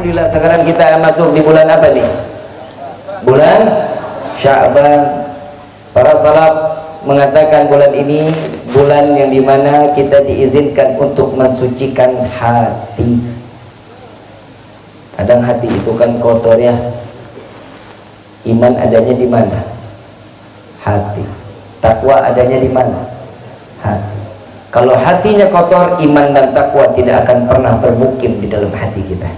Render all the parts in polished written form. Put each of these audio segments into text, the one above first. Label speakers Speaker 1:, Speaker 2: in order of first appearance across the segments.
Speaker 1: Alhamdulillah sekarang kita masuk di bulan apa nih? Bulan Sya'ban. Para salaf mengatakan bulan ini bulan yang dimana kita diizinkan untuk mensucikan hati. Kadang hati itu kan kotor ya. Iman adanya di mana? Hati. Takwa adanya di mana? Hati. Kalau hatinya kotor, iman dan takwa tidak akan pernah bermukim di dalam hati kita.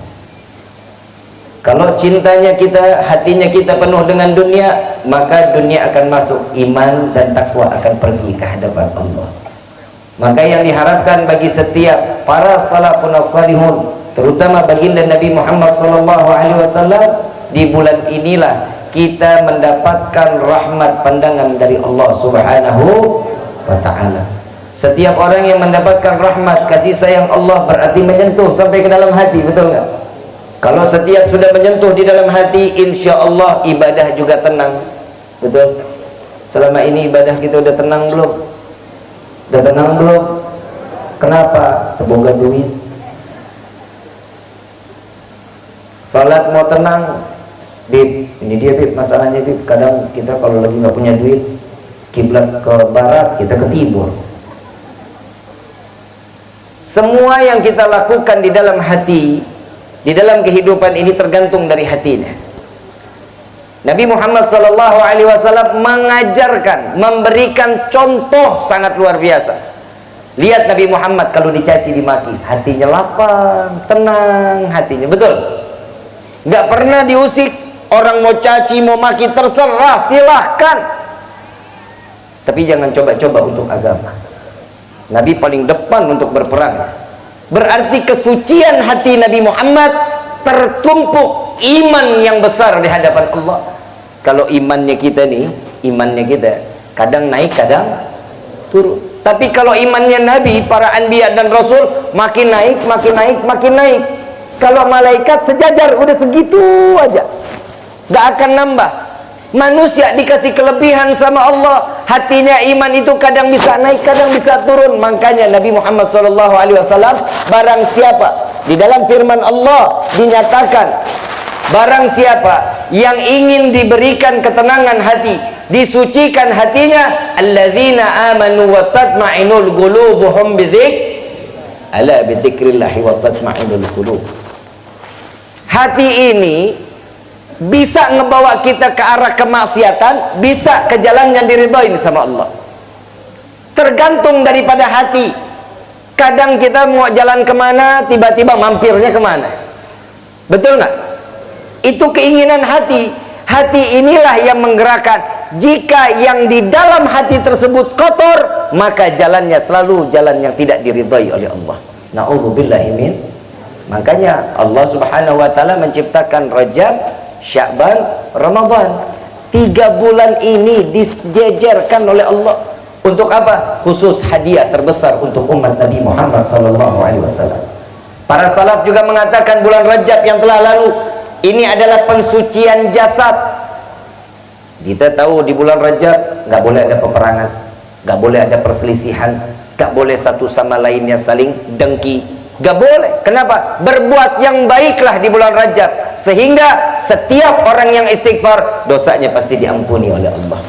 Speaker 1: Kalau cintanya kita, hatinya kita penuh dengan dunia, maka dunia akan masuk, iman dan takwa akan pergi ke hadapan Allah. Maka yang diharapkan bagi setiap para salafun salihun, terutama baginda Nabi Muhammad SAW, di bulan inilah kita mendapatkan rahmat pandangan dari Allah Subhanahu wa Ta'ala. Setiap orang yang mendapatkan rahmat kasih sayang Allah berarti menyentuh sampai ke dalam hati, betul nggak? Kalau setiap sudah menyentuh di dalam hati, insya Allah ibadah juga tenang, betul? Selama ini ibadah kita udah tenang belum? Udah tenang belum? Kenapa? Terboga duit. Salat mau tenang, Bib, ini dia Bib, masalahnya Bib. Kadang kita kalau lagi nggak punya duit, kiblat ke barat, kita ke timur. Semua yang kita lakukan di dalam hati, di dalam kehidupan ini tergantung dari hatinya. Nabi Muhammad SAW mengajarkan, memberikan contoh sangat luar biasa. Lihat Nabi Muhammad kalau dicaci dimaki, hatinya lapang, tenang hatinya, betul? Gak pernah diusik. Orang mau caci, mau maki, terserah, silahkan. Tapi jangan coba-coba untuk agama. Nabi paling depan untuk berperang. Berarti kesucian hati Nabi Muhammad tertumpuk iman yang besar di hadapan Allah. Kalau imannya kita nih, imannya kita kadang naik, kadang turun. Tapi kalau imannya Nabi, para anbiya dan rasul, makin naik, makin naik, makin naik. Kalau malaikat sejajar, udah segitu aja, gak akan nambah. Manusia dikasih kelebihan sama Allah, hatinya iman itu kadang bisa naik, kadang bisa turun. Makanya Nabi Muhammad SAW, barang siapa, di dalam firman Allah dinyatakan, barang siapa yang ingin diberikan ketenangan hati, disucikan hatinya, alladzina amanu wa tatma'inul qulubuhum bidzikr, ala bidzikrillahi wa tatma'inul qulub. Hati ini bisa ngebawa kita ke arah kemaksiatan, bisa ke jalan yang diridhoi sama Allah. Tergantung daripada hati. Kadang kita mau jalan kemana, tiba-tiba mampirnya kemana, betul nggak? Itu keinginan hati. Hati inilah yang menggerakkan. Jika yang di dalam hati tersebut kotor, maka jalannya selalu jalan yang tidak diridhoi oleh Allah. Na'udzubillahi min. Makanya Allah Subhanahu wa Ta'ala menciptakan Rajab, Sya'ban, Ramadan. 3 bulan ini dijejerkan oleh Allah. Untuk apa? Khusus hadiah terbesar untuk umat Nabi Muhammad SAW. Para salaf juga mengatakan bulan Rajab yang telah lalu ini adalah pensucian jasad. Kita tahu di bulan Rajab nggak boleh ada peperangan, nggak boleh ada perselisihan, nggak boleh satu sama lainnya saling dengki, nggak boleh. Kenapa? Berbuat yang baiklah di bulan Rajab, sehingga setiap orang yang istighfar dosanya pasti diampuni oleh Allah,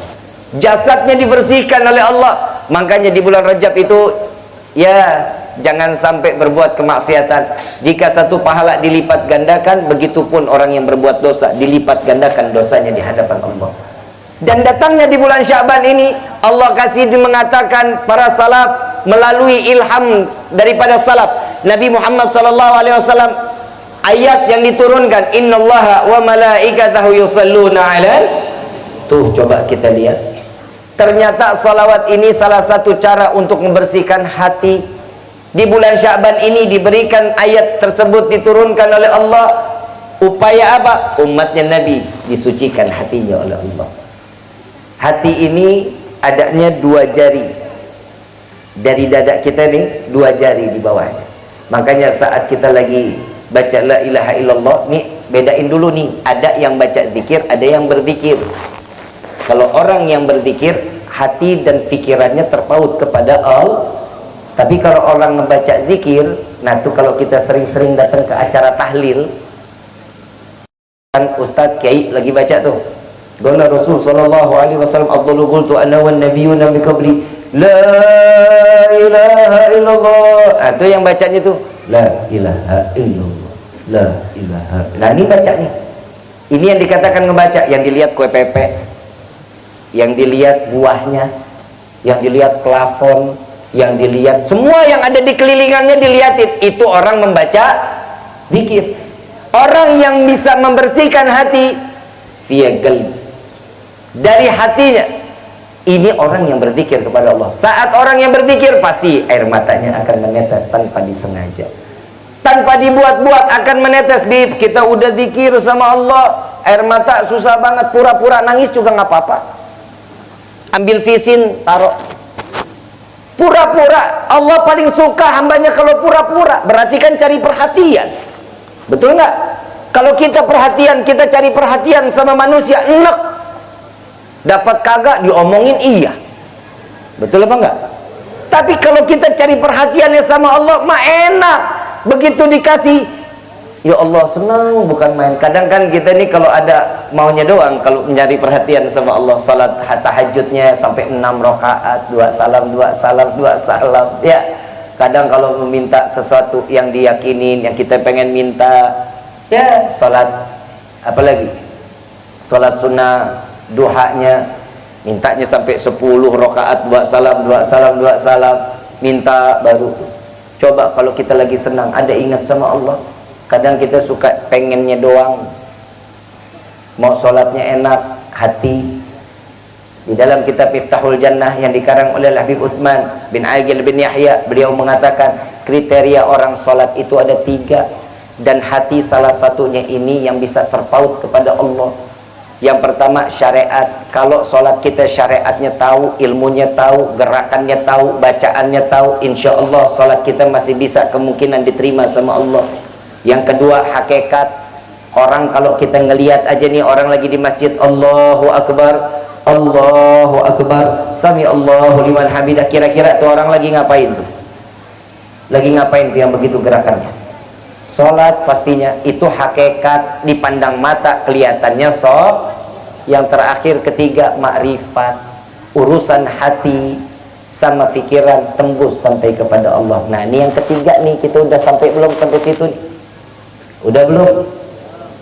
Speaker 1: jasadnya dibersihkan oleh Allah. Makanya di bulan Rajab itu ya jangan sampai berbuat kemaksiatan. Jika satu pahala dilipat gandakan, begitupun orang yang berbuat dosa dilipat gandakan dosanya di hadapan Allah. Dan datangnya di bulan Sya'ban ini, Allah kasih mengatakan para salaf melalui ilham daripada salaf Nabi Muhammad SAW, ayat yang diturunkan, innallaha wa malaikatahu yusalluna 'alal. Tuh coba kita lihat. Ternyata salawat ini salah satu cara untuk membersihkan hati. Di bulan Sya'ban ini diberikan ayat tersebut diturunkan oleh Allah. Upaya apa? Umatnya Nabi disucikan hatinya oleh Allah. Hati ini adanya 2 jari. Dari dada kita nih 2 jari di bawahnya. Makanya saat kita lagi baca la ilaha illallah, nih bedain dulu nih, ada yang baca zikir, ada yang berzikir. Kalau orang yang berzikir, hati dan pikirannya terpaut kepada Allah. Tapi kalau orang membaca zikir, nah tuh kalau kita sering-sering datang ke acara tahlil, Ustaz Kiai lagi baca tuh. Qala Rasul sallallahu alaihi wasallam afdalu qultu ana wan nabiyyuna min qabli la ilaha illallah. Itu yang bacanya tuh la ilaha illallah. La ilaha. Nah, ini bacanya. Ini yang dikatakan ngebaca, yang dilihat kue pepek, yang dilihat buahnya, yang dilihat plafon, yang dilihat semua yang ada di kelilingannya dilihatin. Itu orang membaca zikir. Orang yang bisa membersihkan hati via qalb, dari hatinya, ini orang yang berzikir kepada Allah. Saat orang yang berzikir pasti air matanya akan menetes tanpa disengaja, tanpa dibuat-buat akan menetes. Bib, kita udah zikir sama Allah, air mata susah banget, pura-pura nangis juga nggak apa-apa. Ambil visin, taruh. Pura-pura. Allah paling suka hambanya kalau pura-pura. Berarti kan cari perhatian. Betul nggak? Kalau kita perhatian, kita cari perhatian sama manusia, enak. Dapat kagak diomongin iya. Betul apa enggak? Tapi kalau kita cari perhatiannya sama Allah, mah enak. Begitu dikasih, ya Allah senang, bukan main. Kadang kan kita nih kalau ada maunya doang, kalau mencari perhatian sama Allah, salat tahajudnya sampai 6 rakaat, 2 salam, 2 salam, 2 salam. Ya, kadang kalau meminta sesuatu yang diyakinin, yang kita pengen minta, ya salat apalagi salat sunnah duhanya, mintanya sampai 10 rakaat, 2 salam, 2 salam, 2 salam, minta baru. Coba kalau kita lagi senang, ada ingat sama Allah. Kadang kita suka pengennya doang, mau sholatnya enak, hati. Di dalam kitab Miftahul Jannah yang dikarang oleh Habib Utsman bin Aqil bin Yahya, beliau mengatakan kriteria orang sholat itu ada 3, dan hati salah satunya ini yang bisa terpaut kepada Allah. Yang pertama syariat. Kalau sholat kita syariatnya tahu, ilmunya tahu, gerakannya tahu, bacaannya tahu, insya Allah sholat kita masih bisa kemungkinan diterima sama Allah. Yang kedua hakikat. Orang kalau kita ngelihat aja nih orang lagi di masjid, Allahu Akbar, Allahu Akbar, Sami Allahu liman hamidah, kira-kira tuh orang lagi ngapain tuh? Lagi ngapain tuh yang begitu gerakannya? Sholat pastinya. Itu hakikat, dipandang mata kelihatannya sholat. Yang terakhir ketiga makrifat, urusan hati sama pikiran tembus sampai kepada Allah. Nah ini yang ketiga nih, kita udah sampai belum sampai situ nih? Udah belum?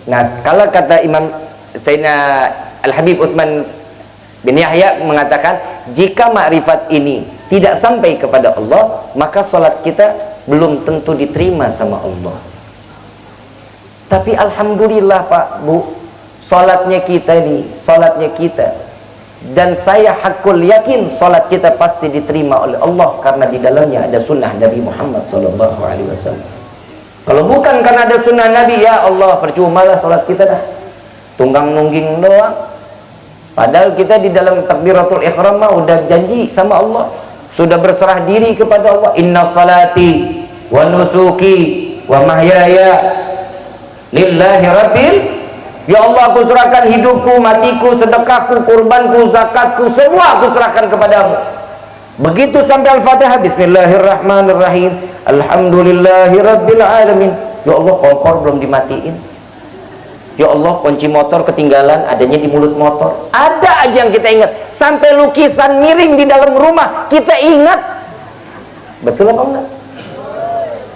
Speaker 1: Nah kalau kata Imam Sayyidina Al-Habib Utsman bin Yahya mengatakan, jika makrifat ini tidak sampai kepada Allah, maka sholat kita belum tentu diterima sama Allah. Tapi alhamdulillah Pak Bu, sholatnya kita nih, sholatnya kita, dan saya hakul yakin sholat kita pasti diterima oleh Allah karena di dalamnya ada sunnah Nabi Muhammad SAW. Kalau bukan karena ada sunnah Nabi, ya Allah percumalah sholat kita dah, tunggang nungging doang. Padahal kita di dalam takbiratul ihram mah udah janji sama Allah, sudah berserah diri kepada Allah. Inna salati wa nusuki wa mahyaya lillahi rabbil. Ya Allah, aku serahkan hidupku, matiku, sedekahku, kurbanku, zakatku, semua aku serahkan kepadamu. Begitu sampai Al-Fatihah, Bismillahirrahmanirrahim, Alhamdulillahi rabbil alamin. Ya Allah, kompor belum dimatiin. Ya Allah, kunci motor ketinggalan, adanya di mulut motor. Ada aja yang kita ingat. Sampai lukisan miring di dalam rumah kita ingat. Betul apa enggak?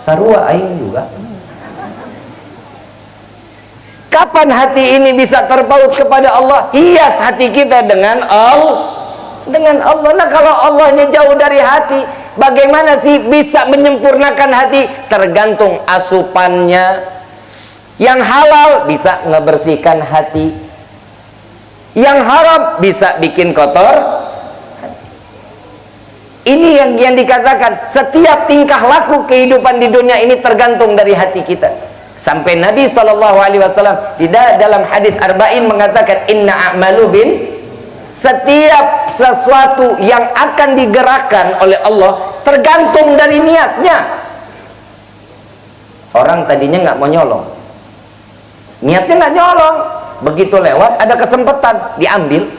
Speaker 1: Sarua aing juga. Kapan hati ini bisa terpaut kepada Allah? Hias hati kita dengan Allah. Dengan Allah. Nah kalau Allahnya jauh dari hati, bagaimana sih bisa menyempurnakan hati? Tergantung asupannya. Yang halal bisa ngebersihkan hati, yang haram bisa bikin kotor. Ini yang dikatakan setiap tingkah laku kehidupan di dunia ini tergantung dari hati kita. Sampai Nabi SAW di dalam hadis arba'in mengatakan, inna a'malu bin, setiap sesuatu yang akan digerakkan oleh Allah tergantung dari niatnya. Orang tadinya nggak mau nyolong, niatnya nggak nyolong, begitu lewat ada kesempatan diambil,